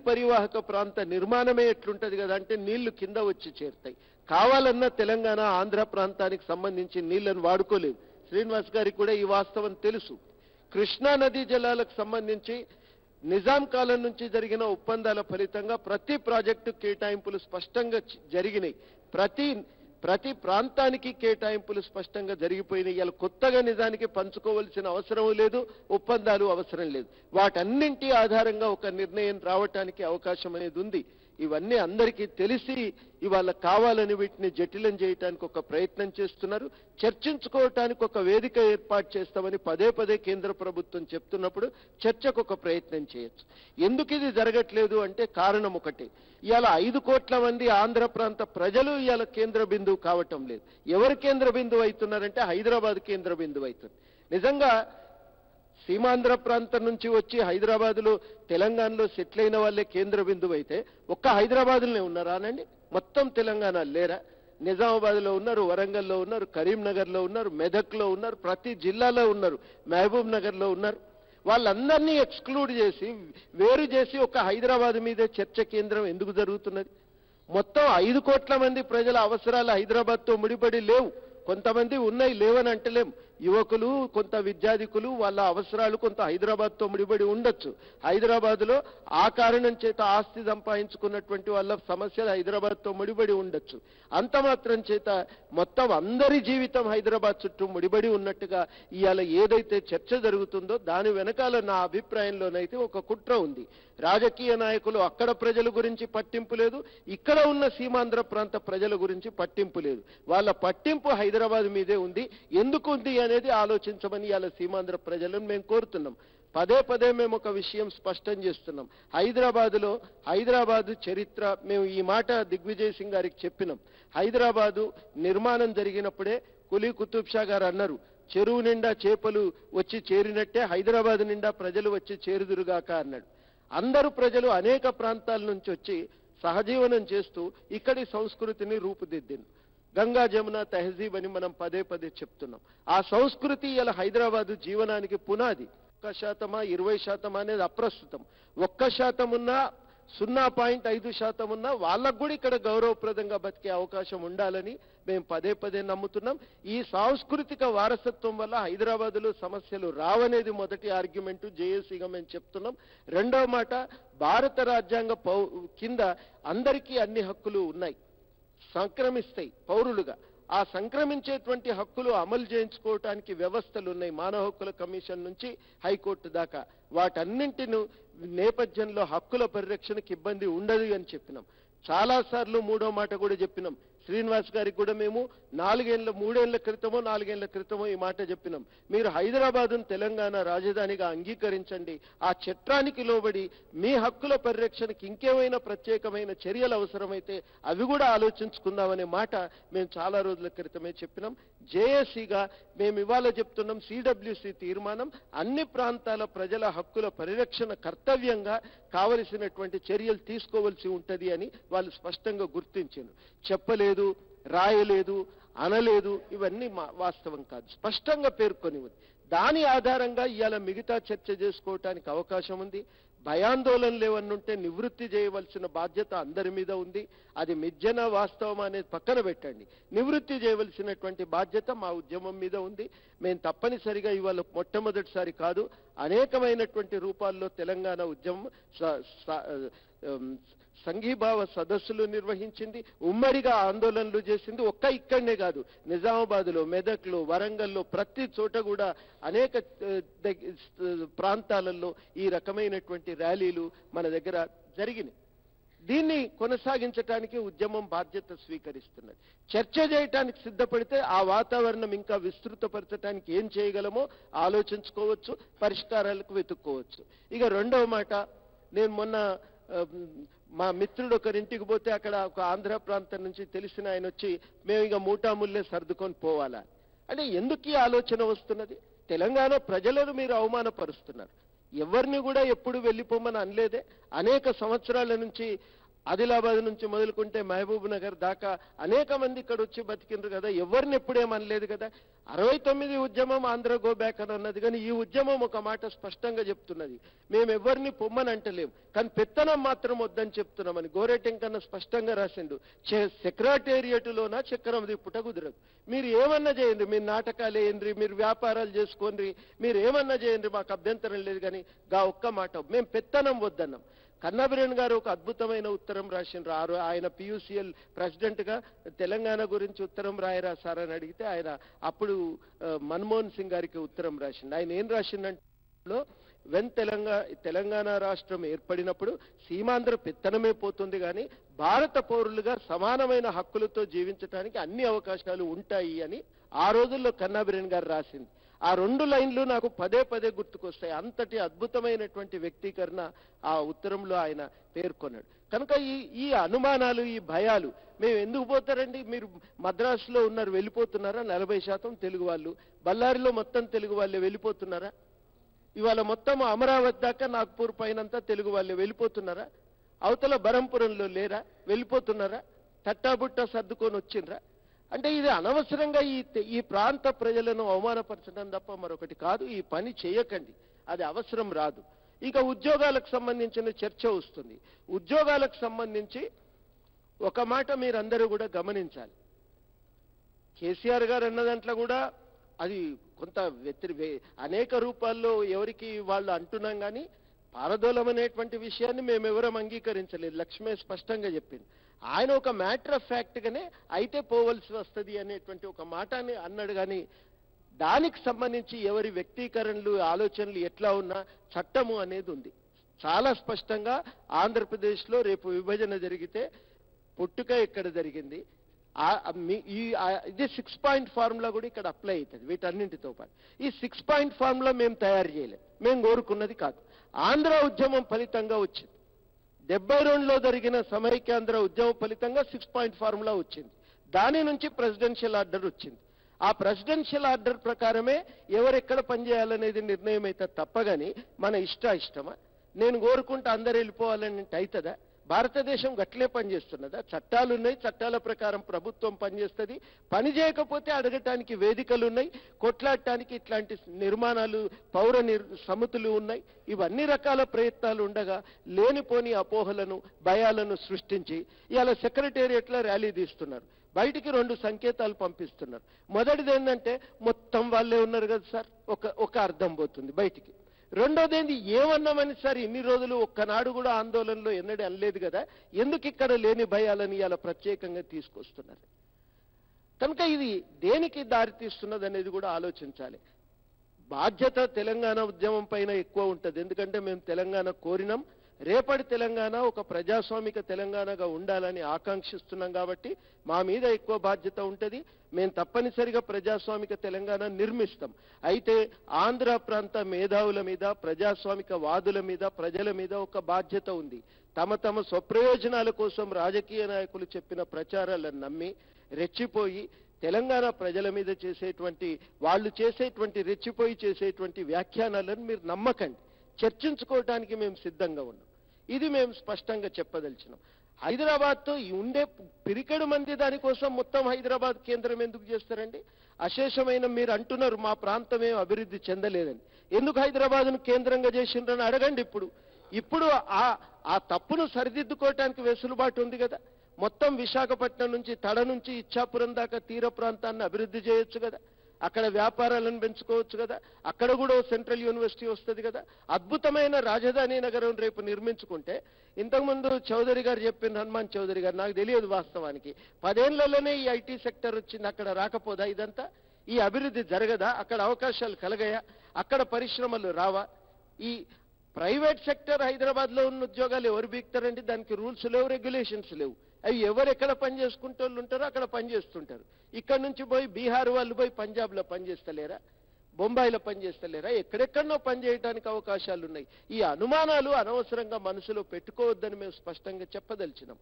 పరివాహక ప్రాంత నిర్మాణమే ఎట్లుంటది కదా అంటే నీళ్లు కింద వచ్చి చేరుతాయి. కావాలన్నా తెలంగాణ ఆంధ్ర ప్రాంతానికి సంబంధించి నీళ్లను వాడుకోలేదు. శ్రీనివాస్ గారికి కూడా ఈ వాస్తవం తెలుసు. కృష్ణా నదీ జలాలకు సంబంధించి నిజాం కాలం నుంచి జరిగిన ఒప్పందాల ఫలితంగా ప్రతి ప్రాజెక్టు కేటాయింపులు స్పష్టంగా జరిగినాయి. ప్రతి ప్రాంతానికి కేటాయింపులు స్పష్టంగా జరిగిపోయినాయి. ఇలా కొత్తగా నిజానికి పంచుకోవాల్సిన అవసరం లేదు, ఒప్పందాలు అవసరం లేదు. వాటన్నింటి ఆధారంగా ఒక నిర్ణయం రావటానికి అవకాశం అనేది ఉంది. ఇవన్నీ అందరికీ తెలిసి ఇవాళ కావాలని వీటిని జటిలం చేయడానికి ఒక ప్రయత్నం చేస్తున్నారు. చర్చించుకోవటానికి ఒక వేదిక ఏర్పాటు చేస్తామని పదే పదే కేంద్ర ప్రభుత్వం చెప్తున్నప్పుడు చర్చకు ఒక ప్రయత్నం చేయొచ్చు. ఎందుకు ఇది జరగట్లేదు అంటే కారణం ఒకటి, ఇవాళ 5 కోట్ల మంది ఆంధ్ర ప్రాంత ప్రజలు ఇవాళ కేంద్ర బిందువు కావటం లేదు. ఎవరు కేంద్ర బిందువు అవుతున్నారంటే హైదరాబాద్ కేంద్ర బిందువు అవుతుంది. నిజంగా సీమాంధ్ర ప్రాంతం నుంచి వచ్చి హైదరాబాద్లో తెలంగాణలో సెటిల్ అయిన వాళ్ళే కేంద్ర బిందువు అయితే ఒక్క హైదరాబాద్లోనే ఉన్నారా అనండి? మొత్తం తెలంగాణ లేరా? నిజామాబాద్లో ఉన్నారు, వరంగల్లో ఉన్నారు, కరీంనగర్లో ఉన్నారు, మెదక్లో ఉన్నారు, ప్రతి జిల్లాలో ఉన్నారు, మహబూబ్ నగర్లో ఉన్నారు. వాళ్ళందరినీ ఎక్స్క్లూడ్ చేసి వేరు చేసి ఒక హైదరాబాద్ మీదే చర్చ కేంద్రం ఎందుకు జరుగుతున్నది? మొత్తం 5 కోట్ల మంది ప్రజల అవసరాలు హైదరాబాద్తో ముడిపడి లేవు. కొంతమంది ఉన్నాయి, లేవని అంటలేం. యువకులు, కొంత విద్యాధికులు, వాళ్ళ అవసరాలు కొంత హైదరాబాద్తో ముడిపడి ఉండొచ్చు. హైదరాబాద్లో ఆ కారణం చేత ఆస్తి సంపాదించుకున్నటువంటి వాళ్ళ సమస్యలు హైదరాబాద్తో ముడిపడి ఉండొచ్చు. అంత మాత్రం చేత మొత్తం అందరి జీవితం హైదరాబాద్ చుట్టూ ముడిపడి ఉన్నట్టుగా ఇవాళ ఏదైతే చర్చ జరుగుతుందో దాని వెనకాల నా అభిప్రాయంలోనైతే ఒక కుట్ర ఉంది. రాజకీయ నాయకులు అక్కడ ప్రజల గురించి పట్టింపు లేదు, ఇక్కడ ఉన్న సీమాంధ్ర ప్రాంత ప్రజల గురించి పట్టింపు లేదు. వాళ్ళ పట్టింపు హైదరాబాద్ మీదే ఉంది. ఎందుకు ఉంది అనేది ఆలోచించమని ఇవాళ సీమాంధ్ర ప్రజలను మేము కోరుతున్నాం. పదే పదే మేము ఒక విషయం స్పష్టం చేస్తున్నాం. హైదరాబాదు చరిత్ర మేము ఈ మాట దిగ్విజయ్ సింగ్ గారికి చెప్పినాం. హైదరాబాదు నిర్మాణం జరిగినప్పుడే కులీ కుతుబ్ షా గారు అన్నారు, చెరువు నిండా చేపలు వచ్చి చేరినట్టే హైదరాబాద్ నిండా ప్రజలు వచ్చి చేరుదురుగాక అన్నాడు. అందరూ ప్రజలు అనేక ప్రాంతాల నుంచి వచ్చి సహజీవనం చేస్తూ ఇక్కడి సంస్కృతిని రూపుదిద్దింది. గంగా జమున తెహజీబ్ అని మనం పదే పదే చెప్తున్నాం. ఆ సంస్కృతి ఇలా హైదరాబాదు జీవనానికి పునాది. 1% 20% అనేది అప్రస్తుతం. 1% ఉన్నా 0.5% ఉన్నా వాళ్ళకు కూడా ఇక్కడ గౌరవప్రదంగా బతికే అవకాశం ఉండాలని మేము పదే పదే నమ్ముతున్నాం. ఈ సాంస్కృతిక వారసత్వం వల్ల హైదరాబాదులో సమస్యలు రావనేది మొదటి ఆర్గ్యుమెంట్, జేఏసీగా మేము చెప్తున్నాం. రెండవ మాట, భారత రాజ్యాంగ కింద అందరికీ అన్ని హక్కులు ఉన్నాయి, సంక్రమిస్తాయి పౌరులుగా. ఆ సంక్రమించేటువంటి హక్కులు అమలు చేయించుకోవటానికి వ్యవస్థలు ఉన్నాయి, మానవ హక్కుల కమిషన్ నుంచి హైకోర్టు దాకా. వాటన్నింటిని నేపథ్యంలో హక్కుల పరిరక్షణకు ఇబ్బంది ఉండదు అని చెప్పినాం. చాలాసార్లు మూడో మాట కూడా చెప్పినాం. శ్రీనివాస్ గారికి కూడా మేము 3 ఏళ్ల క్రితమో ఈ మాట చెప్పినాం. మీరు హైదరాబాదును తెలంగాణ రాజధానిగా అంగీకరించండి, ఆ చట్టానికి లోబడి మీ హక్కుల పరిరక్షణకి ఇంకేమైనా ప్రత్యేకమైన చర్యలు అవసరమైతే అవి కూడా ఆలోచించుకుందామనే మాట మేము చాలా రోజుల క్రితమే చెప్పినాం. జేఏసీగా మేము ఇవాళ చెప్తున్నాం, సిడబ్ల్యూసీ తీర్మానం అన్ని ప్రాంతాల ప్రజల హక్కుల పరిరక్షణ కర్తవ్యంగా కావలసినటువంటి చర్యలు తీసుకోవాల్సి ఉంటుంది అని వాళ్ళు స్పష్టంగా గుర్తించారు. చెప్పలేదు, రాయలేదు, అనలేదు, ఇవన్నీ వాస్తవం కాదు, స్పష్టంగా పేర్కొని ఉంది. దాని ఆధారంగా ఇవాళ మిగతా చర్చ చేసుకోవటానికి అవకాశం ఉంది. భయాందోళనలు ఏమన్నుంటే నివృత్తి చేయవలసిన బాధ్యత అందరి మీద ఉంది. అది మిథ్యన వాస్తవం అనేది పక్కన పెట్టండి, నివృత్తి చేయవలసినటువంటి బాధ్యత మా ఉద్యమం మీద ఉంది. మేము తప్పనిసరిగా ఇవాళ మొట్టమొదటిసారి కాదు, అనేకమైనటువంటి రూపాల్లో తెలంగాణ ఉద్యమం సంఘీభావ సదస్సులు నిర్వహించింది, ఉమ్మడిగా ఆందోళనలు చేసింది. ఇక్కడనే కాదు, నిజామాబాద్లో, మెదక్లో, వరంగల్లో, ప్రతి చోట కూడా అనేక ప్రాంతాలలో ఈ రకమైనటువంటి ర్యాలీలు మన దగ్గర జరిగినాయి. దీన్ని కొనసాగించడానికి ఉద్యమం బాధ్యత స్వీకరిస్తున్నది. చర్చ చేయటానికి సిద్ధపడితే ఆ వాతావరణం ఇంకా విస్తృతపరచడానికి ఏం చేయగలమో ఆలోచించుకోవచ్చు, పరిష్కారాలకు వెతుక్కోవచ్చు. ఇక రెండవ మాట, నేను మొన్న మా మిత్రుడు ఒకరింటికి పోతే అక్కడ ఒక ఆంధ్ర ప్రాంతం నుంచి తెలిసిన ఆయన వచ్చి, మేము ఇక మూటాముల్లే సర్దుకొని పోవాలా అంటే ఎందుకు ఈ ఆలోచన వస్తున్నది? తెలంగాణ ప్రజలను మీరు అవమానపరుస్తున్నారు. ఎవరిని కూడా ఎప్పుడు వెళ్ళిపోమని అనలేదే. అనేక సంవత్సరాల నుంచి ఆదిలాబాద్ నుంచి మొదలుకుంటే మహబూబ్ నగర్ దాకా అనేక మంది ఇక్కడ వచ్చి బతికిండ్రు కదా, ఎవరిని ఎప్పుడేమనలేదు కదా. 69 ఉద్యమం ఆంధ్ర గో బ్యాక్ అని అన్నది, కానీ ఈ ఉద్యమం ఒక మాట స్పష్టంగా చెప్తున్నది, మేము ఎవరిని పొమ్మని అంటలేం, కానీ పెత్తనం మాత్రం వద్దని చెప్తున్నామని గోరేటెంకన్న స్పష్టంగా రాసిండు. సెక్రటేరియట్లోన చక్రం తిప్పుట కుదరదు. మీరు ఏమన్నా చేయండి, మీరు నాటకాలు వేయండి, మీరు వ్యాపారాలు చేసుకోండి, మీరు ఏమన్నా చేయండి, మాకు అభ్యంతరం లేదు, కానీ గా ఒక్క మాట మేము పెత్తనం వద్దన్నాం. కన్నాభిరేణ్ గారు ఒక అద్భుతమైన ఉత్తరం రాసిండ్రు. ఆయన పియూసీఎల్ ప్రెసిడెంట్గా తెలంగాణ గురించి ఉత్తరం రాయరా సార్ అని అడిగితే ఆయన అప్పుడు మన్మోహన్ సింగ్ గారికి ఉత్తరం రాసిండు. ఆయన ఏం రాసిండంటే, వెన్ తెలంగాణ రాష్ట్రం ఏర్పడినప్పుడు సీమాంధ్ర పెత్తనమే పోతుంది, కానీ భారత పౌరులుగా సమానమైన హక్కులతో జీవించడానికి అన్ని అవకాశాలు ఉంటాయి అని ఆ రోజుల్లో కన్నాభిరేణ్ గారు రాసింది. ఆ 2 లైన్లు నాకు పదే పదే గుర్తుకొస్తాయి. అంతటి అద్భుతమైనటువంటి వ్యక్తీకరణ ఆ ఉత్తరంలో ఆయన పేర్కొన్నాడు. కనుక ఈ అనుమానాలు, ఈ భయాలు, మేము ఎందుకు పోతారండి, మీరు మద్రాసులో ఉన్నారు వెళ్ళిపోతున్నారా, 40% తెలుగు వాళ్ళు, బళ్ళారిలో మొత్తం తెలుగు వాళ్ళే వెళ్ళిపోతున్నారా, ఇవాళ మొత్తం అమరావతి దాకా నాగ్పూర్ పైనంతా తెలుగు వాళ్ళే వెళ్ళిపోతున్నారా, అవతల బరంపురంలో లేరా, వెళ్ళిపోతున్నారా, తట్టాబుట్ట సర్దుకొని వచ్చిండ్రా. అంటే ఇది అనవసరంగా ఈ ప్రాంత ప్రజలను అవమానపరచడం తప్ప మరొకటి కాదు. ఈ పని చేయకండి, అది అవసరం రాదు. ఇక ఉద్యోగాలకు సంబంధించిన చర్చ వస్తుంది. ఉద్యోగాలకు సంబంధించి ఒక మాట మీరందరూ కూడా గమనించాలి. కేసీఆర్ గారు అన్న దాంట్లో కూడా అది కొంత అనేక రూపాల్లో ఎవరికి వాళ్ళు అంటున్నాం, కానీ పారదోలం అనేటువంటి విషయాన్ని మేమెవరం అంగీకరించలేదు. లక్ష్మే స్పష్టంగా చెప్పింది. ఆయన ఒక మ్యాటర్ ఆఫ్ ఫ్యాక్ట్గానే అయితే పోవలసి వస్తుంది అనేటువంటి ఒక మాటని అన్నాడు, కానీ దానికి సంబంధించి ఎవరి వ్యక్తీకరణలు, ఆలోచనలు ఎట్లా ఉన్నా చట్టము అనేది ఉంది. చాలా స్పష్టంగా ఆంధ్రప్రదేశ్లో రేపు విభజన జరిగితే పుట్టుక ఎక్కడ జరిగింది, ఇది 6 పాయింట్ ఫార్ములా కూడా ఇక్కడ అప్లై అవుతుంది. వీటన్నింటితో పాటు ఈ 6 పాయింట్ ఫార్ములా మేము తయారు చేయలేదు, మేము కోరుకున్నది కాదు. ఆంధ్ర ఉద్యమం ఫలితంగా వచ్చింది. 72లో జరిగిన సమైక్యాంధ్ర ఉద్యమం ఫలితంగా 6 పాయింట్ ఫార్ములా వచ్చింది. దాని నుంచి ప్రెసిడెన్షియల్ ఆర్డర్ వచ్చింది. ఆ ప్రెసిడెన్షియల్ ఆర్డర్ ప్రకారమే ఎవరెక్కడ పనిచేయాలనేది నిర్ణయం అయితే తప్పగాని మన ఇష్టమా, నేను కోరుకుంటే అందరు వెళ్ళిపోవాలని అవుతుందా? భారతదేశం గట్లే పనిచేస్తున్నదా? చట్టాలు ఉన్నాయి, చట్టాల ప్రకారం ప్రభుత్వం పనిచేస్తుంది. పని చేయకపోతే అడగటానికి వేదికలు ఉన్నాయి, కొట్లాడటానికి ఇట్లాంటి నిర్మాణాలు, సమితులు ఉన్నాయి. ఇవన్నీ రకాల ప్రయత్నాలు ఉండగా లేనిపోని అపోహలను, భయాలను సృష్టించి ఇవాళ సెక్రటేరియట్లో ర్యాలీ తీస్తున్నారు. బయటికి 2 సంకేతాలు పంపిస్తున్నారు. మొదటిది ఏంటంటే మొత్తం వాళ్ళే ఉన్నారు కదా సార్, ఒక అర్థం పోతుంది బయటికి. రెండోదేంది, ఏమన్నామని సార్ ఇన్ని రోజులు ఒక్కనాడు కూడా ఆందోళనలో ఎన్నడూ అనలేదు కదా, ఎందుకు ఇక్కడ లేని భయాలని ఇలా ప్రత్యేకంగా తీసుకొస్తున్నారు? కనుక ఇది దేనికి దారితీస్తున్నది అనేది కూడా ఆలోచించాలి. బాధ్యత తెలంగాణ ఉద్యమం పైన ఎక్కువ ఉంటుంది. ఎందుకంటే మేము తెలంగాణ కోరినాం, రేపటి తెలంగాణ ఒక ప్రజాస్వామిక తెలంగాణగా ఉండాలని ఆకాంక్షిస్తున్నాం కాబట్టి మా మీద ఎక్కువ బాధ్యత ఉంటుంది. మేము తప్పనిసరిగా ప్రజాస్వామిక తెలంగాణ నిర్మిస్తాం. అయితే ఆంధ్ర ప్రాంత మేధావుల మీద, ప్రజాస్వామిక వాదుల మీద, ప్రజల మీద ఒక బాధ్యత ఉంది. తమ స్వప్రయోజనాల కోసం రాజకీయ నాయకులు చెప్పిన ప్రచారాలను నమ్మి రెచ్చిపోయి తెలంగాణ ప్రజల మీద రెచ్చిపోయి చేసేటువంటి వ్యాఖ్యానాలను మీరు నమ్మకండి. చర్చించుకోవడానికి మేము సిద్ధంగా ఉన్నాం. ఇది మేము స్పష్టంగా చెప్పదలిచినాం. హైదరాబాద్తో ఉండే పిరికెడు మంది దానికోసం మొత్తం హైదరాబాద్ కేంద్రం ఎందుకు చేస్తారండి? అశేషమైన మీరు అంటున్నారు మా ప్రాంతమే అభివృద్ధి చెందలేదని. ఎందుకు హైదరాబాద్ను కేంద్రంగా చేసిండ్రని అడగండి. ఇప్పుడు ఆ తప్పును సరిదిద్దుకోవటానికి వెసులుబాటు ఉంది కదా. మొత్తం విశాఖపట్నం నుంచి తడ నుంచి ఇచ్చాపురం దాకా తీర ప్రాంతాన్ని అభివృద్ధి చేయొచ్చు కదా, అక్కడ వ్యాపారాలను పెంచుకోవచ్చు కదా, అక్కడ కూడా సెంట్రల్ యూనివర్సిటీ వస్తుంది కదా. అద్భుతమైన రాజధాని నగరం రేపు నిర్మించుకుంటే, ఇంతకుముందు చౌదరి గారు చెప్పిన హనుమాన్ చౌదరి గారు, నాకు తెలియదు వాస్తవానికి, 10 ఏళ్లలోనే ఈ ఐటీ సెక్టర్ వచ్చింది. అక్కడ రాకపోదా ఇదంతా? ఈ అభివృద్ధి జరగదా? అక్కడ అవకాశాలు కలగయా? అక్కడ పరిశ్రమలు రావా? ఈ ప్రైవేట్ సెక్టర్ హైదరాబాద్లో ఉన్న ఉద్యోగాలు ఎవరు బీక్తారండి? దానికి రూల్స్ లేవు, రెగ్యులేషన్స్ లేవు. అవి ఎవరు ఎక్కడ పని చేసుకుంటూ ఉంటారో అక్కడ పనిచేస్తుంటారు. ఇక్కడ నుంచి పోయి బీహార్ వాళ్ళు పోయి పంజాబ్లో పనిచేస్తలేరా, బొంబాయిలో పనిచేస్తలేరా? ఎక్కడెక్కడనో పనిచేయడానికి అవకాశాలు ఉన్నాయి. ఈ అనుమానాలు అనవసరంగా మనసులో పెట్టుకోవద్దని మేము స్పష్టంగా చెప్పదలిచినాం.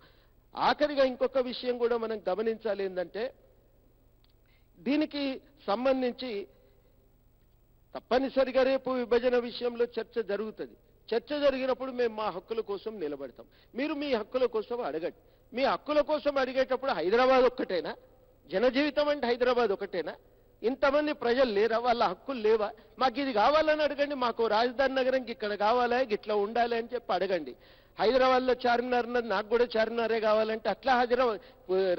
ఆఖరిగా ఇంకొక విషయం కూడా మనం గమనించాలి. ఏంటంటే దీనికి సంబంధించి తప్పనిసరిగా రేపు విభజన విషయంలో చర్చ జరుగుతుంది. చర్చ జరిగినప్పుడు మేము మా హక్కుల కోసం నిలబడతాం. మీరు మీ హక్కుల కోసం అడగండి. మీ హక్కుల కోసం అడిగేటప్పుడు హైదరాబాద్ ఒక్కటేనా? జనజీవితం అంటే హైదరాబాద్ ఒకటేనా? ఇంతమంది ప్రజలు లేరా? వాళ్ళ హక్కులు లేవా? మాకు ఇది కావాలని అడగండి. మాకు రాజధాని నగరం ఇక్కడ కావాలా, ఇట్లా ఉండాలి అని చెప్పి అడగండి. హైదరాబాద్లో చార్మినార్ ఉన్నది, నాకు కూడా చార్మినారే కావాలంటే అట్లా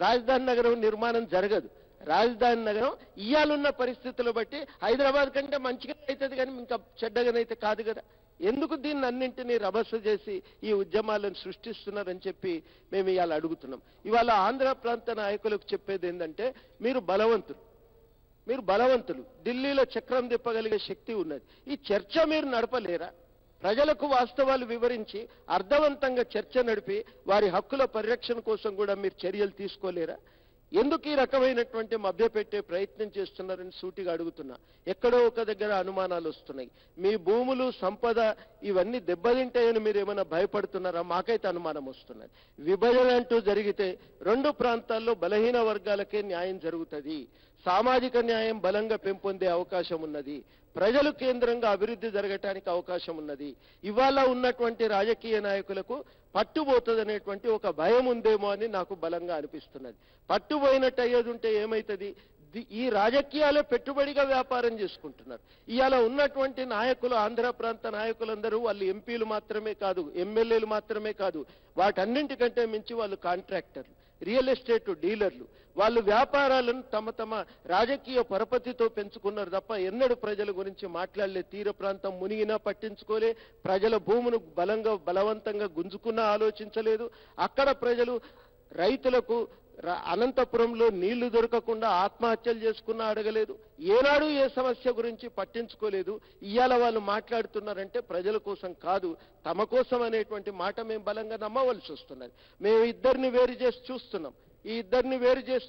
రాజధాని నగరం నిర్మాణం జరగదు. రాజధాని నగరం ఇయ్యాలున్న పరిస్థితులు బట్టి హైదరాబాద్ కంటే మంచిగా అవుతుంది, కానీ ఇంకా చెడ్డగానైతే కాదు కదా. ఎందుకు దీన్ని అన్నింటినీ రభస చేసి ఈ ఉద్యమాలను సృష్టిస్తున్నారని చెప్పి మేము ఇవాళ అడుగుతున్నాం. ఇవాళ ఆంధ్ర ప్రాంత నాయకులకు చెప్పేది ఏంటంటే, మీరు బలవంతులు, ఢిల్లీలో చక్రం తిప్పగలిగే శక్తి ఉన్నది. ఈ చర్చ మీరు నడపలేరా? ప్రజలకు వాస్తవాలు వివరించి అర్థవంతంగా చర్చ నడిపి వారి హక్కుల పరిరక్షణ కోసం కూడా మీరు చర్యలు తీసుకోలేరా? ఎందుకు ఈ రకమైనటువంటి మభ్యపెట్టే ప్రయత్నం చేస్తున్నారని సూటిగా అడుగుతున్నా. ఎక్కడో ఒక దగ్గర అనుమానాలు వస్తున్నాయి. మీ భూములు, సంపద ఇవన్నీ దెబ్బతింటాయని మీరు ఏమైనా భయపడుతున్నారా? మాకైతే అనుమానం వస్తున్నది. విభజన అంటూ జరిగితే రెండు ప్రాంతాల్లో బలహీన వర్గాలకే న్యాయం జరుగుతుంది. సామాజిక న్యాయం బలంగా పెంపొందే అవకాశం ఉన్నది. ప్రజలు కేంద్రంగా అభివృద్ధి జరగటానికి అవకాశం ఉన్నది. ఇవాళ ఉన్నటువంటి రాజకీయ నాయకులకు పట్టుబోతుందనేటువంటి ఒక భయం ఉందేమో అని నాకు బలంగా అనిపిస్తున్నది. పట్టుపోయినట్టు అయ్యేది ఉంటే ఏమవుతుంది? ఈ రాజకీయాలే పెట్టుబడిగా వ్యాపారం చేసుకుంటున్నారు. ఇవాళ ఉన్నటువంటి నాయకులు, ఆంధ్ర ప్రాంత నాయకులందరూ వాళ్ళు ఎంపీలు మాత్రమే కాదు, ఎమ్మెల్యేలు మాత్రమే కాదు, వాటన్నింటికంటే మించి వాళ్ళు కాంట్రాక్టర్లు, రియల్ ఎస్టేట్ డీలర్లు. వాళ్ళు వ్యాపారాలను తమ రాజకీయ పరపతితో పెంచుకున్నారు తప్ప ఎన్నడూ ప్రజల గురించి మాట్లాడలే. తీర ప్రాంతం మునిగినా పట్టించుకోలే, ప్రజల భూమును బలవంతంగా గుంజుకున్నా ఆలోచించలేదు. అక్కడ ప్రజలు రైతులకు అనంతపురంలో నీళ్లు దొరకకుండా ఆత్మహత్యలు చేసుకున్నా అడగలేదు. ఏనాడు ఏ సమస్య గురించి పట్టించుకోలేదు. ఇవాళ వాళ్ళు మాట్లాడుతున్నారంటే ప్రజల కోసం కాదు, తమ కోసం అనేటువంటి మాట మేము బలంగా నమ్మవలసి వస్తున్నది. మేము ఇద్దరిని వేరు చేసి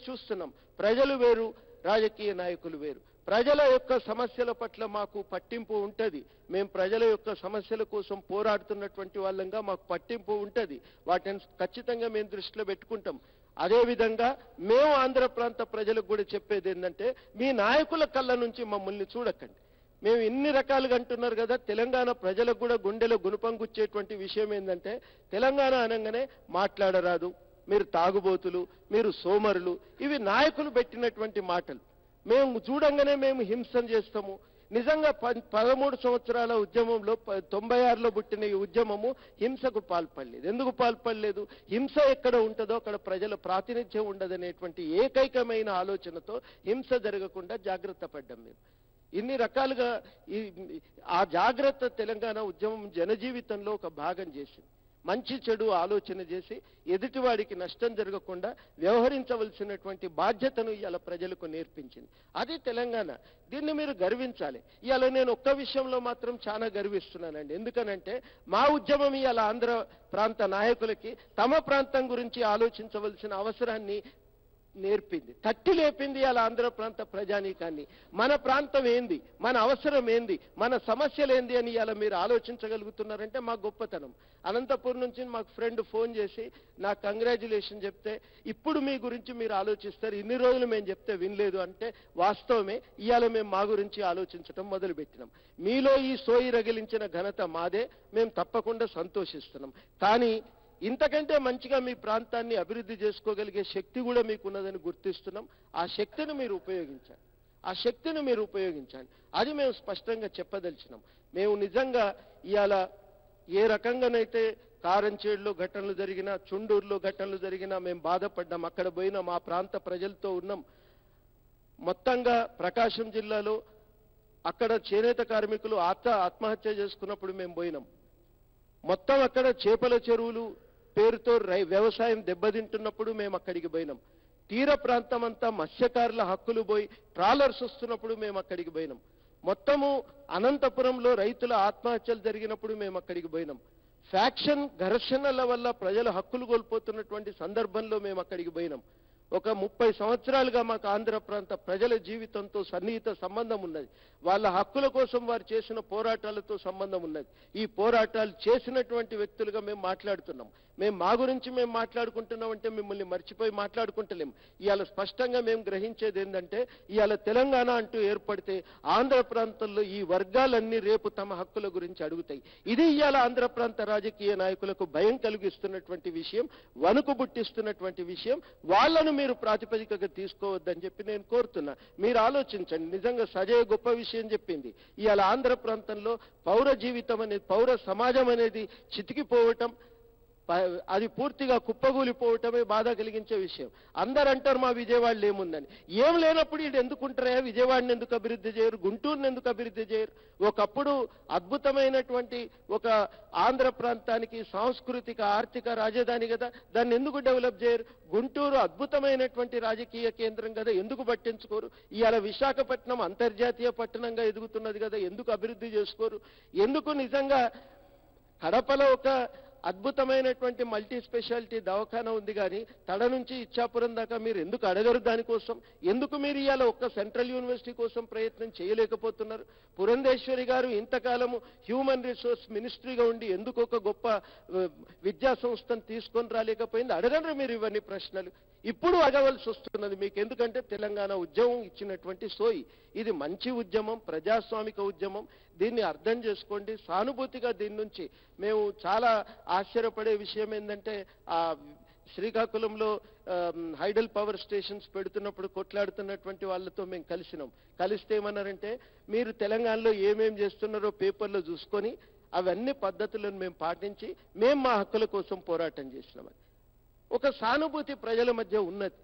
చూస్తున్నాం. ప్రజలు వేరు, రాజకీయ నాయకులు వేరు. ప్రజల యొక్క సమస్యల పట్ల మాకు పట్టింపు ఉంటుంది. మేము ప్రజల యొక్క సమస్యల కోసం పోరాడుతున్నటువంటి వాళ్ళంగా మాకు పట్టింపు ఉంటుంది. వాటిని ఖచ్చితంగా మేము దృష్టిలో పెట్టుకుంటాం. అదేవిధంగా మేము ఆంధ్ర ప్రాంత ప్రజలకు కూడా చెప్పేది ఏంటంటే, మీ నాయకుల కళ్ళ నుంచి మమ్మల్ని చూడకండి. మేము ఇన్ని రకాలుగా అంటున్నారు కదా, తెలంగాణ ప్రజలకు కూడా గుండెలో గుణపం గుచ్చేటువంటి విషయం ఏంటంటే, తెలంగాణ అనగానే మాట్లాడరాదు, మీరు తాగుబోతులు, మీరు సోమరులు, ఇవి నాయకులు పెట్టినటువంటి మాటలు. మేము చూడంగానే మేము హింస చేస్తాము. నిజంగా 13 సంవత్సరాల ఉద్యమంలో 96లో పుట్టిన ఈ ఉద్యమము హింసకు పాల్పడలేదు. ఎందుకు పాల్పడలేదు? హింస ఎక్కడ ఉంటుందో అక్కడ ప్రజల ప్రాతినిధ్యం ఉండదనేటువంటి ఏకైకమైన ఆలోచనతో హింస జరగకుండా జాగ్రత్త పడ్డాం మేము. ఇన్ని రకాలుగా ఆ జాగ్రత్త తెలంగాణ ఉద్యమం జనజీవితంలో ఒక భాగం చేసింది. మంచి చెడు ఆలోచన చేసి ఎదుటివాడికి నష్టం జరగకుండా వ్యవహరించవలసినటువంటి బాధ్యతను ఇవాళ ప్రజలకు నేర్పించింది. అది తెలంగాణ. దీన్ని మీరు గర్వించాలి. ఇవాళ నేను ఒక్క విషయంలో మాత్రం చాలా గర్విస్తున్నానండి. ఎందుకనంటే మా ఉద్యమం ఇవాళ ఆంధ్ర ప్రాంత నాయకులకి తమ ప్రాంతం గురించి ఆలోచించవలసిన అవసరాన్ని నేర్పింది, తట్టి లేపింది. అలా ఆంధ్ర ప్రాంత ప్రజానీకాన్ని మన ప్రాంతం ఏంది, మన అవసరం ఏంది, మన సమస్యలు ఏంది అని ఇలా మీరు ఆలోచించగలుగుతున్నారంటే మా గొప్పతనం. అనంతపురం నుంచి మాకు ఫ్రెండ్ ఫోన్ చేసి నాకు కంగ్రాచ్యులేషన్ చెప్తే, ఇప్పుడు మీ గురించి మీరు ఆలోచిస్తారు, ఇన్ని రోజులు మేము చెప్తే వినలేదు అంటే వాస్తవమే. ఇవాళ మేము మా గురించి ఆలోచించడం మొదలుపెట్టినాం. మీలో ఈ సోయి రగిలించిన ఘనత మాదే. మేము తప్పకుండా సంతోషిస్తున్నాం. కానీ ఇంతకంటే మంచిగా మీ ప్రాంతాన్ని అభివృద్ధి చేసుకోగలిగే శక్తి కూడా మీకున్నదని గుర్తిస్తున్నాం. ఆ శక్తిని మీరు ఉపయోగించండి. అది మేము స్పష్టంగా చెప్పదలిచినాం. మేము నిజంగా ఇవాళ ఏ రకంగానైతే కారంచేడులో ఘటనలు జరిగినా, చుండూరులో ఘటనలు జరిగినా మేము బాధపడ్డాం. అక్కడ పోయినా మా ప్రాంత ప్రజలతో ఉన్నాం. మొత్తంగా ప్రకాశం జిల్లాలో అక్కడ చేనేత కార్మికులు ఆత్మహత్య చేసుకున్నప్పుడు మేము పోయినాం. మొత్తం అక్కడ చేపల చెరువులు పేరుతో వ్యవసాయం దెబ్బతింటున్నప్పుడు మేము అక్కడికి పోయినాం. తీర ప్రాంతం అంతా మత్స్యకారుల హక్కులు పోయి ట్రాలర్స్ వస్తున్నప్పుడు మేము అక్కడికి పోయినాం. మొత్తము అనంతపురంలో రైతుల ఆత్మహత్యలు జరిగినప్పుడు మేము అక్కడికి పోయినాం. ఫ్యాక్షన్ ఘర్షణల వల్ల ప్రజల హక్కులు కోల్పోతున్నటువంటి సందర్భంలో మేము అక్కడికి పోయినాం. ఒక 30 సంవత్సరాలుగా మాకు ఆంధ్ర ప్రాంత ప్రజల జీవితంతో సన్నిహిత సంబంధం ఉన్నది. వాళ్ళ హక్కుల కోసం వారు చేసిన పోరాటాలతో సంబంధం ఉన్నది. ఈ పోరాటాలు చేసినటువంటి వ్యక్తులుగా మేము మాట్లాడుతున్నాం. మేము మా గురించి మేము మాట్లాడుకుంటున్నామంటే మిమ్మల్ని మర్చిపోయి మాట్లాడుకుంటలేం. ఇవాళ స్పష్టంగా మేము గ్రహించేది ఏంటంటే ఇవాళ తెలంగాణ అంటూ ఏర్పడితే ఆంధ్ర ప్రాంతంలో ఈ వర్గాలన్నీ రేపు తమ హక్కుల గురించి అడుగుతాయి. ఇది ఇవాళ ఆంధ్ర ప్రాంత రాజకీయ నాయకులకు భయం కలిగిస్తున్నటువంటి విషయం, వణుకు పుట్టిస్తున్నటువంటి విషయం. వాళ్లను మీరు ప్రాతిపదికగా తీసుకోవద్దని చెప్పి నేను కోరుతున్నా. మీరు ఆలోచించండి. నిజంగా సజయ్ గొప్ప విషయం చెప్పింది. ఇవాళ ఆంధ్ర ప్రాంతంలో పౌర జీవితం అనేది, పౌర సమాజం అనేది చితికిపోవటం, అది పూర్తిగా కుప్పగూలిపోవటమే బాధ కలిగించే విషయం. అందరు అంటారు మా విజయవాడలో ఏముందని. ఏం లేనప్పుడు ఇది ఎందుకుంటారా? విజయవాడని ఎందుకు అభివృద్ధి చేయరు? గుంటూరుని ఎందుకు అభివృద్ధి చేయరు? ఒకప్పుడు అద్భుతమైనటువంటి ఒక ఆంధ్ర ప్రాంతానికి సాంస్కృతిక ఆర్థిక రాజధాని కదా, దాన్ని ఎందుకు డెవలప్ చేయరు? గుంటూరు అద్భుతమైనటువంటి రాజకీయ కేంద్రం కదా, ఎందుకు పట్టించుకోరు? ఇవాళ విశాఖపట్నం అంతర్జాతీయ పట్టణంగా ఎదుగుతున్నది కదా, ఎందుకు అభివృద్ధి చేసుకోరు? ఎందుకు నిజంగా కడపలో ఒక అద్భుతమైనటువంటి మల్టీ స్పెషాలిటీ దవాఖానా ఉంది, కానీ తడ నుంచి ఇచ్చాపురం దాకా మీరు ఎందుకు అడగరు? దానికోసం ఎందుకు మీరు ఇవాళ ఒక్క సెంట్రల్ యూనివర్సిటీ కోసం ప్రయత్నం చేయలేకపోతున్నారు? పురంధేశ్వరి గారు ఇంతకాలము హ్యూమన్ రిసోర్స్ మినిస్ట్రీగా ఉండి ఎందుకు ఒక గొప్ప విద్యా సంస్థను తీసుకొని రాలేకపోయింది? అడగండి మీరు ఇవన్నీ ప్రశ్నలు. ఇప్పుడు అడగవలసి వస్తున్నది మీకు. ఎందుకంటే తెలంగాణ ఉద్యమం ఇచ్చినటువంటి సోయి. ఇది మంచి ఉద్యమం, ప్రజాస్వామిక ఉద్యమం. దీన్ని అర్థం చేసుకోండి. సానుభూతిగా దీని నుంచి మేము చాలా ఆశ్చర్యపడే విషయం ఏంటంటే, ఆ శ్రీకాకుళంలో హైడల్ పవర్ స్టేషన్స్ పెడుతున్నప్పుడు కొట్లాడుతున్నటువంటి వాళ్ళతో మేము కలిస్తే ఏమన్నారంటే, మీరు తెలంగాణలో ఏమేం చేస్తున్నారో పేపర్లో చూసుకొని అవన్నీ పద్ధతులను మేము పాటించి మేము మా హక్కుల కోసం పోరాటం చేసినామని. ఒక సానుభూతి ప్రజల మధ్య ఉన్నది,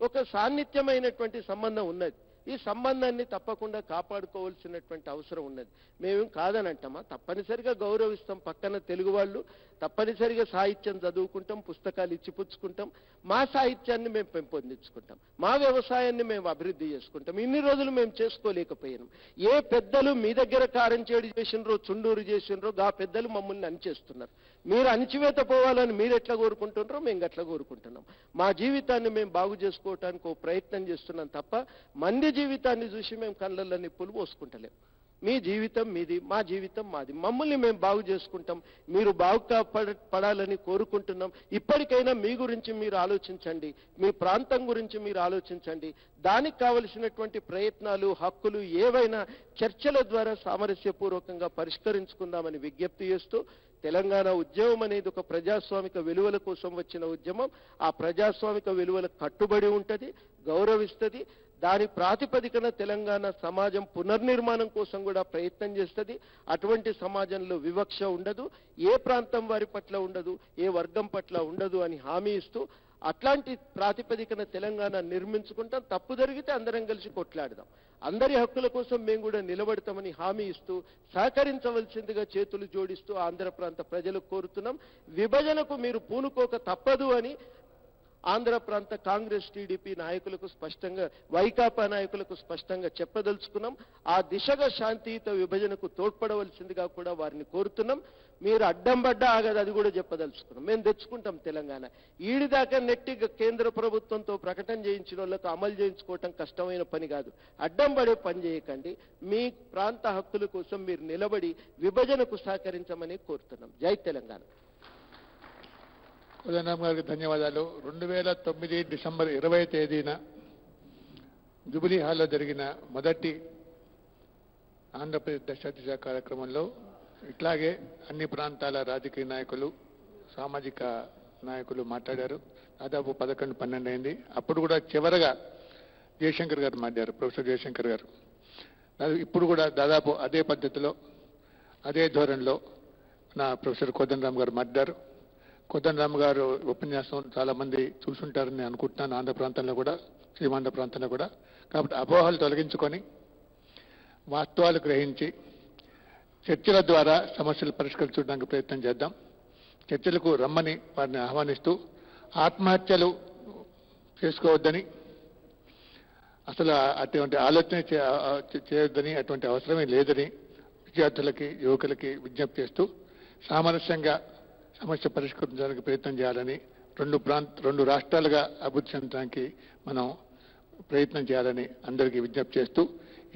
ఒక సాన్నిధ్యమైనటువంటి సంబంధం ఉన్నది. ఈ సంబంధాన్ని తప్పకుండా కాపాడుకోవాల్సినటువంటి అవసరం ఉన్నది. మేమేం కాదని అంటామా? తప్పనిసరిగా గౌరవిస్తాం. పక్కన తెలుగు వాళ్ళు తప్పనిసరిగా సాహిత్యం చదువుకుంటాం, పుస్తకాలు ఇచ్చిపుచ్చుకుంటాం, మా సాహిత్యాన్ని మేము పెంపొందించుకుంటాం, మా వ్యవసాయాన్ని మేము అభివృద్ధి చేసుకుంటాం. ఇన్ని రోజులు మేము చేసుకోలేకపోయాం. ఏ పెద్దలు మీ దగ్గర కారంచేడు చేసినరో, చుండూరు చేసినరో, ఆ పెద్దలు మమ్మల్ని అణిచేస్తున్నారు. మీరు అణిచివేత పోవాలని మీరు ఎట్లా కోరుకుంటున్నారో మేము అట్లా కోరుకుంటున్నాం. మా జీవితాన్ని మేము బాగు చేసుకోవటానికి ఒక ప్రయత్నం చేస్తున్నాం తప్ప మంది జీవితాన్ని చూసి మేము కళ్ళల్లో నిప్పులు పోసుకుంటలేం. మీ జీవితం మీది, మా జీవితం మాది. మమ్మల్ని మేము బాగు చేసుకుంటాం, మీరు పడాలని కోరుకుంటున్నాం. ఇప్పటికైనా మీ గురించి మీరు ఆలోచించండి, మీ ప్రాంతం గురించి మీరు ఆలోచించండి. దానికి కావలసినటువంటి ప్రయత్నాలు, హక్కులు ఏవైనా చర్చల ద్వారా సామరస్యపూర్వకంగా పరిష్కరించుకుందామని విజ్ఞప్తి చేస్తూ, తెలంగాణ ఉద్యమం అనేది ఒక ప్రజాస్వామిక విలువల కోసం వచ్చిన ఉద్యమం. ఆ ప్రజాస్వామిక విలువలకు కట్టుబడి ఉంటుంది, గౌరవిస్తుంది. దాని ప్రాతిపదికన తెలంగాణ సమాజం పునర్నిర్మాణం కోసం కూడా ప్రయత్నం చేస్తుంది. అటువంటి సమాజంలో వివక్ష ఉండదు, ఏ ప్రాంతం వారి పట్ల ఉండదు, ఏ వర్గం పట్ల ఉండదు అని హామీ ఇస్తూ, అట్లాంటి ప్రాతిపదికన తెలంగాణ నిర్మించుకుంటాం. తప్పు జరిగితే అందరం కలిసి కొట్లాడదాం, అందరి హక్కుల కోసం మేము కూడా నిలబడతామని హామీ ఇస్తూ సహకరించవలసిందిగా చేతులు జోడిస్తూ ఆంధ్ర ప్రాంత ప్రజలకు కోరుతున్నాం. విభజనకు మీరు పూనుకోక తప్పదు అని ఆంధ్ర ప్రాంత కాంగ్రెస్, టీడీపీ నాయకులకు స్పష్టంగా, వైకాపా నాయకులకు స్పష్టంగా చెప్పదలుచుకున్నాం. ఆ దిశగా శాంతియుత విభజనకు తోడ్పడవలసిందిగా కూడా వారిని కోరుతున్నాం. మీరు అడ్డం పడ్డా ఆగదు, అది కూడా చెప్పదలుచుకున్నాం. మేము తెచ్చుకుంటాం తెలంగాణ. ఈడిదాకా నెట్టి కేంద్ర ప్రభుత్వంతో ప్రకటన చేయించిన వాళ్ళకు అమలు చేయించుకోవటం కష్టమైన పని కాదు. అడ్డం పడే పని చేయకండి. మీ ప్రాంత హక్కుల కోసం మీరు నిలబడి విభజనకు సహకరించమని కోరుతున్నాం. జై తెలంగాణ. కోదండరామ్ గారికి ధన్యవాదాలు. 2009 డిసెంబర్ 20 తేదీన జూబిలీ హాల్లో జరిగిన మొదటి ఆంధ్రప్రదేశ్ దశాదిశ కార్యక్రమంలో ఇట్లాగే అన్ని ప్రాంతాల రాజకీయ నాయకులు, సామాజిక నాయకులు మాట్లాడారు. దాదాపు 11-12 అయింది. అప్పుడు కూడా చివరగా జయశంకర్ గారు మాట్లాడారు, ప్రొఫెసర్ జయశంకర్ గారు. ఇప్పుడు కూడా దాదాపు అదే పద్ధతిలో, అదే ధోరణిలో నా ప్రొఫెసర్ కోదండరామ్ గారు మాట్లాడారు. కోదండరామ్ గారు ఉపన్యాసం చాలా మంది చూసుంటారని అనుకుంటున్నాను, ఆంధ్ర ప్రాంతంలో కూడా, సీమాంధ్ర ప్రాంతంలో కూడా. కాబట్టి అపోహలు తొలగించుకొని వాస్తవాలు గ్రహించి చర్చల ద్వారా సమస్యలు పరిష్కరించడానికి ప్రయత్నం చేద్దాం. చర్చలకు రమ్మని వారిని ఆహ్వానిస్తూ, ఆత్మహత్యలు చేసుకోవద్దని, అసలు అటువంటి ఆలోచన చేయొద్దని, అటువంటి అవసరమే లేదని విద్యార్థులకి, యువకులకి విజ్ఞప్తి చేస్తూ సామరస్యంగా సమస్య పరిష్కరించడానికి ప్రయత్నం చేయాలని, రెండు రాష్ట్రాలుగా అభివృద్ధి చెందడానికి మనం ప్రయత్నం చేయాలని అందరికీ విజ్ఞప్తి చేస్తూ,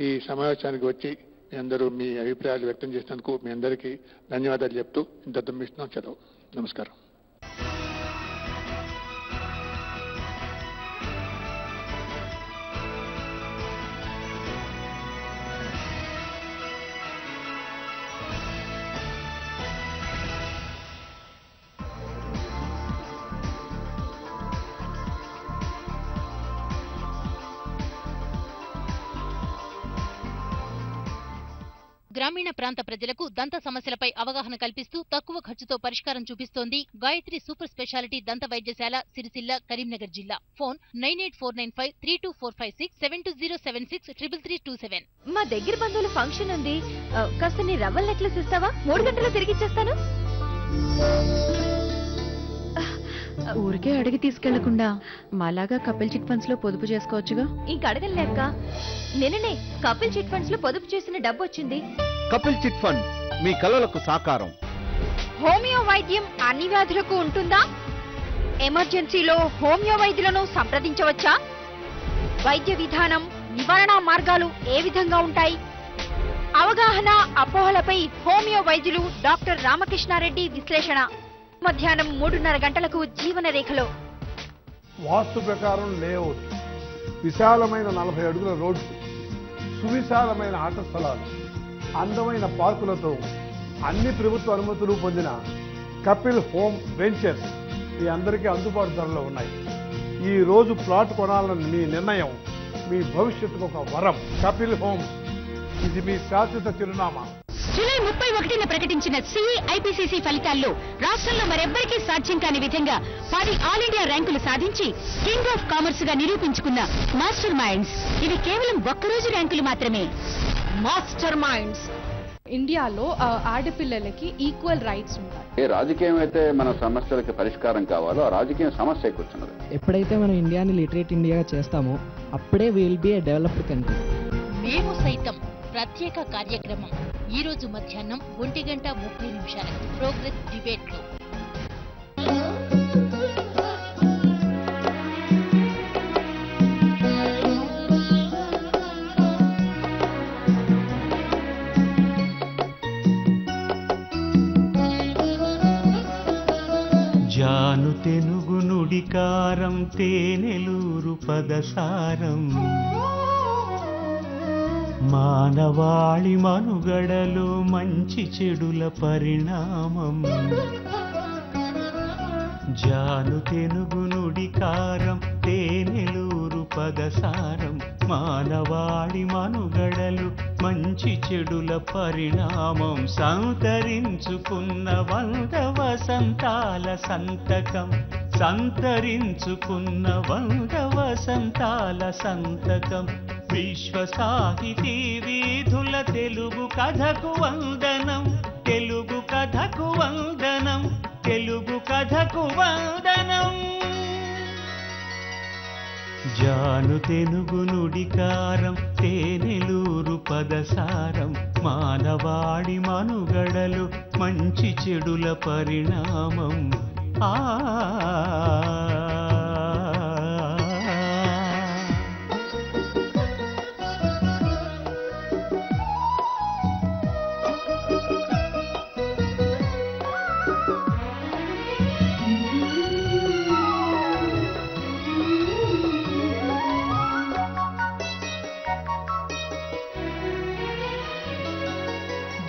ఈ సమావేశానికి వచ్చి మీ అందరూ మీ అభిప్రాయాలు వ్యక్తం చేసినందుకు మీ అందరికీ ధన్యవాదాలు చెప్తూ ఇంత దుమ్మిస్తున్నాం. సెలవు. నమస్కారం. గ్రామీణ ప్రాంత ప్రజలకు దంత సమస్యలపై అవగాహన కల్పిస్తూ తక్కువ ఖర్చుతో పరిష్కారం చూపిస్తోంది గాయత్రి సూపర్ స్పెషాలిటీ దంత వైద్యశాల, సిరిసిల్ల, కరీంనగర్ జిల్లా. ఫోన్ 9849532456 72763327. మా దగ్గర బంధువుల ఫంక్షన్ ఉంది, కాస్త నీ రవ్వల నెక్లెస్ ఇస్తావా? 3 గంటల్లో తిరిగిచ్చేస్తాను. ఊరికే అడిగి తీసుకెళ్లకుండా మాలాగా కపిల్ చిట్ ఫండ్స్ లో పొదుపు చేసుకోవచ్చుగా. ఇంక అడగలేక నిన్ననే కపిల్ చిట్ ఫండ్స్ లో పొదుపు చేసిన డబ్బు వచ్చింది. కపిల్ చిట్ ఫండ్ మీ కలలకు సాకారం. హోమియో వైద్యం అన్ని వ్యాధులకు ఉంటుందా? ఎమర్జెన్సీలో హోమియో వైద్యులను సంప్రదించవచ్చా? వైద్య విధానం, నివారణ మార్గాలు ఏ విధంగా ఉంటాయి? అవగాహన, అపోహలపై హోమియో వైద్యులు డాక్టర్ రామకృష్ణారెడ్డి విశ్లేషణ. మధ్యాహ్నం 3:30 గంటలకు జీవన రేఖలో. వాస్తు ప్రకారం లేఅవుట్, విశాలమైన 40 అడుగుల రోడ్డు, సువిశాలమైన ఆట స్థలాలు, అందమైన పార్కులతో అన్ని ప్రభుత్వ అనుమతులు పొందిన కపిల్ హోమ్ వెంచర్స్ మీ అందరికీ అందుబాటు ధరలో ఉన్నాయి. ఈ రోజు ప్లాట్ కొనాలన్న మీ నిర్ణయం మీ భవిష్యత్తుకు ఒక వరం. కపిల్ హోమ్, ఇది మీ శాశ్వత చిరునామా. జూలై 31న ప్రకటించిన సిఈ ఐపీసీసీ ఫలితాల్లో రాష్ట్రంలో మరెవ్వరికీ సాధ్యం కాని విధంగా 10 ఆల్ ఇండియా ర్యాంకులు సాధించి కింగ్ ఆఫ్ కామర్స్ గా నిరూపించుకున్న మాస్టర్ మైండ్స్. ఇవి కేవలం ఒక్కరోజు ర్యాంకులు మాత్రమే. Master minds. ఇండియాలో ఆడపిల్లలకి ఈక్వల్ రైట్స్ ఉంటాయి. ఏ రాజకీయం అయితే మన సమస్యలకి పరిష్కారం కావాలో ఆ రాజకీయం సమస్య కూర్చున్నది. ఎప్పుడైతే మనం ఇండియాని లిటరేట్ ఇండియాగా చేస్తామో అప్పుడే will be a developed country. మేము సైతం ప్రత్యేక కార్యక్రమం ఈ రోజు మధ్యాహ్నం 1:30 ప్రోగ్రెస్ డిబేట్ లో. జాను తెనుగు నుడికారం తేనెలూరు పదసారం మానవాళి మనుగడలో మంచి చెడుల పరిణామం. జాను తెనుగు నుడికారం తేనెలూరు పదసారం మానవాళి మనుగడలు మంచి చెడుల పరిణామం. సంతరించుకున్న 100 వసంతాల సంతకం, సంతరించుకున్న 100 వసంతాల సంతకం. విశ్వ సాహితీ వీధుల తెలుగు కథకు వందనం, తెలుగు కథకు వందనం, తెలుగు కథకు వందనం. జాను తెనుగు నుడికారం తేనెలూరు పదసారం మానవాడి మనుగడలు మంచి చెడుల పరిణామం. ఆ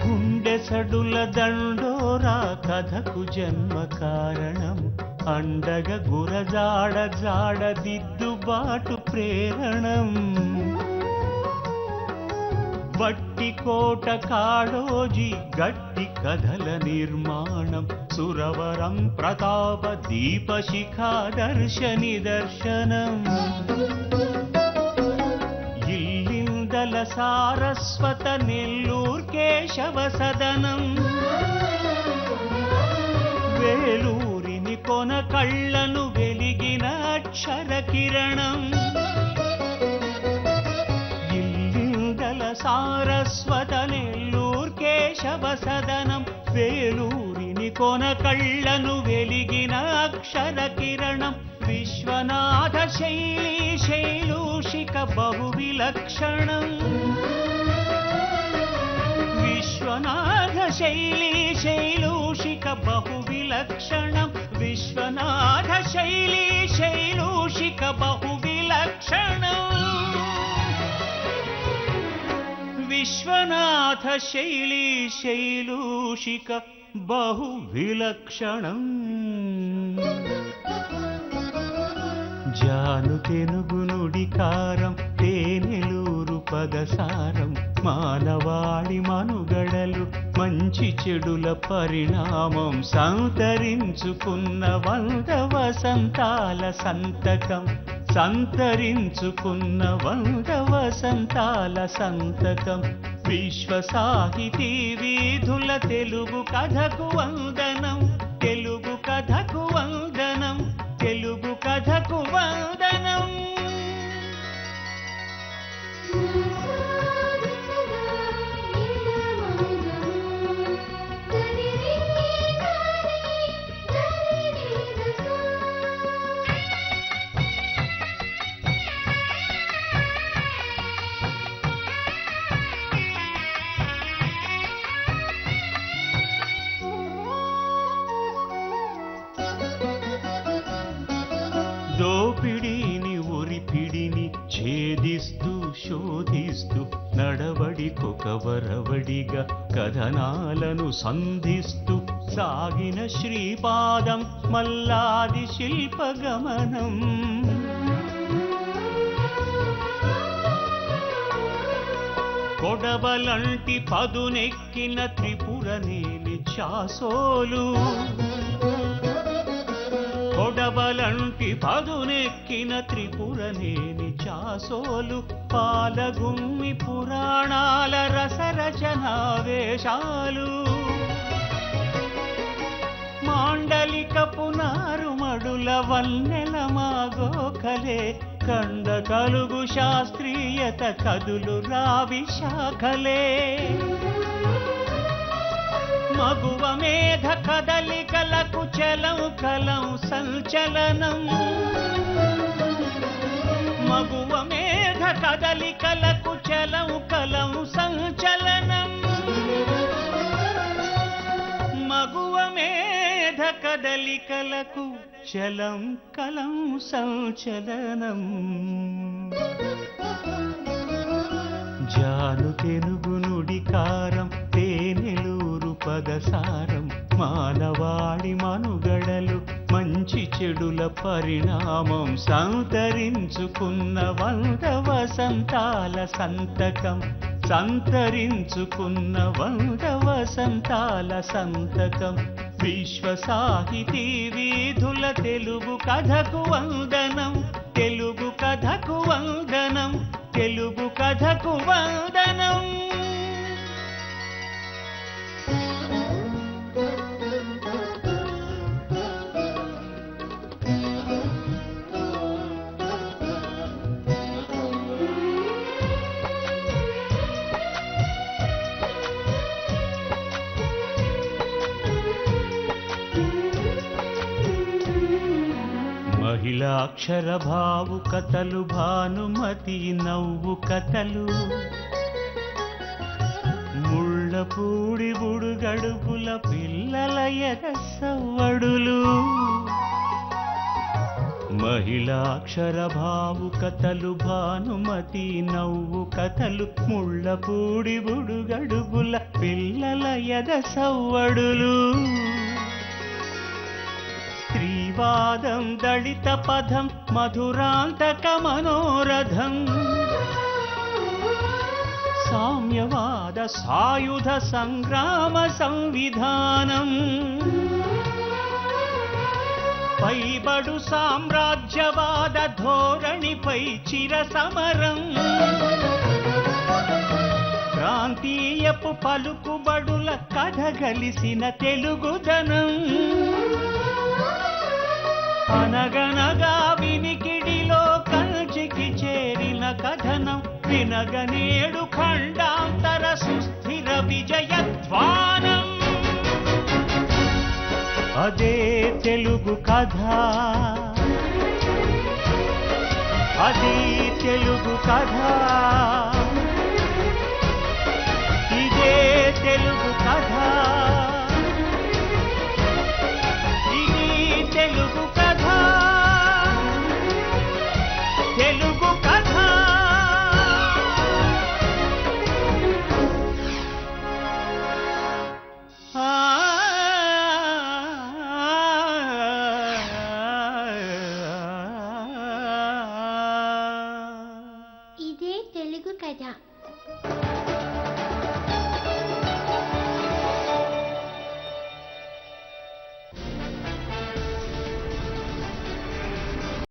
గుండెసడుల దండోరా కథకు జన్మ కారణం. అండగ గురజాడ జాడ దిద్దుబాటు ప్రేరణం. వట్టి కోట కాళోజీ గట్టి కథల నిర్మాణం. సురవరం ప్రతాప దీప శిఖాదర్శ నిదర్శనం. ఇల్లిందల సారస్వత నెల్లూర్ కేశవ సదనం. వేలూరిని కొన కళ్ళను వెలిగిన అక్షర కిరణం. ఇల్లిందల సారస్వత నెల్లూర్ కేశవ సదనం. వేలూరిని కొన కళ్ళను వెలిగిన అక్షర కిరణం. విశ్వనాథ శైలీ శైలూషిక బహు విలక్షణం. విశ్వనాథ శైలీ శైలూషిక బహు విలక్షణం. విశ్వనాథ శైలీ శైలూషిక బహు విలక్షణం. విశ్వనాథ శైలీ శైలూషిక బహు విలక్షణం. జాను తెనుగు నుడికారం తేనెలూరు పదసారం మానవాళి మనుగడలు మంచి చెడుల పరిణామం సంతరించుకున్న 100 వసంతాల సంతకం సంతరించుకున్న 100 వసంతాల సంతకం విశ్వ సాహితీ వీధుల తెలుగు కథకు వందనం తెలుగు కథకు వందనం తెలుగు కథకు వందనం. దోపిడీని ఉరిపిడిని ఛేదిస్తూ శోధిస్తూ నడవడికొక వరవడిగా కథనాలను సంధిస్తూ సాగిన శ్రీపాదం మల్లాది శిల్పగమనం. కొడవలంటి పదునెక్కిన త్రిపురనేని చాసోలు కొడవలంటి పదునెక్కిన త్రిపురనేని చాసోలు పాలగుమ్మి పురాణాల రసరచనావేశాలు మాండలికపు నారుమడుల వన్నెల మాగోకలే కండ కలుగు శాస్త్రీయత కదులు రావి శాఖలే మగువ మేధ కదలికలకు చలం కలం సంచలనం మగువ మేధ కదలికలకు చలం కలం సంచలనం మగువ మేధ కదలికలకు చలం కలం సంచలనం. జాను తెనుగు నుడికారం తేనెలూరు పదసారం మానవాళి మనుగడలు మంచి చెడుల పరిణామం సంతరించుకున్న 100 వసంతాల సంతకం సంతరించుకున్న 100 వసంతాల సంతకం విశ్వ సాహితీ వీధుల తెలుగు కథకు వందనం తెలుగు కథకు వందనం తెలుగు కథకు వందనం. మహిళాక్షర భావు కథలు భానుమతి నవ్వు కథలు ముళ్ళపూడి బుడుగడుపుల పిల్లల ఎగసవ్వడులు మహిళాక్షర భావు కథలు భానుమతి నవ్వు కథలు ముళ్ళపూడి బుడుగడుపుల పిల్లల ఎగసవ్వడులు స్త్రీవాదం దళిత పదం మధురాంతక మనోరథం సామ్యవాద సాయుధ సంగ్రామ సంవిధానం పైబడు సామ్రాజ్యవాద ధోరణిపై చిరసమరం ప్రాంతీయపు పలుకుబడుల కథ గలిసిన తెలుగుదనం అనగనగా వినికిడిలో కంచికి చేరిన కథనం వినగనేడు ఖండాంతర సుస్థిర విజయధ్వానం. అదే తెలుగు కథ అది తెలుగు కథ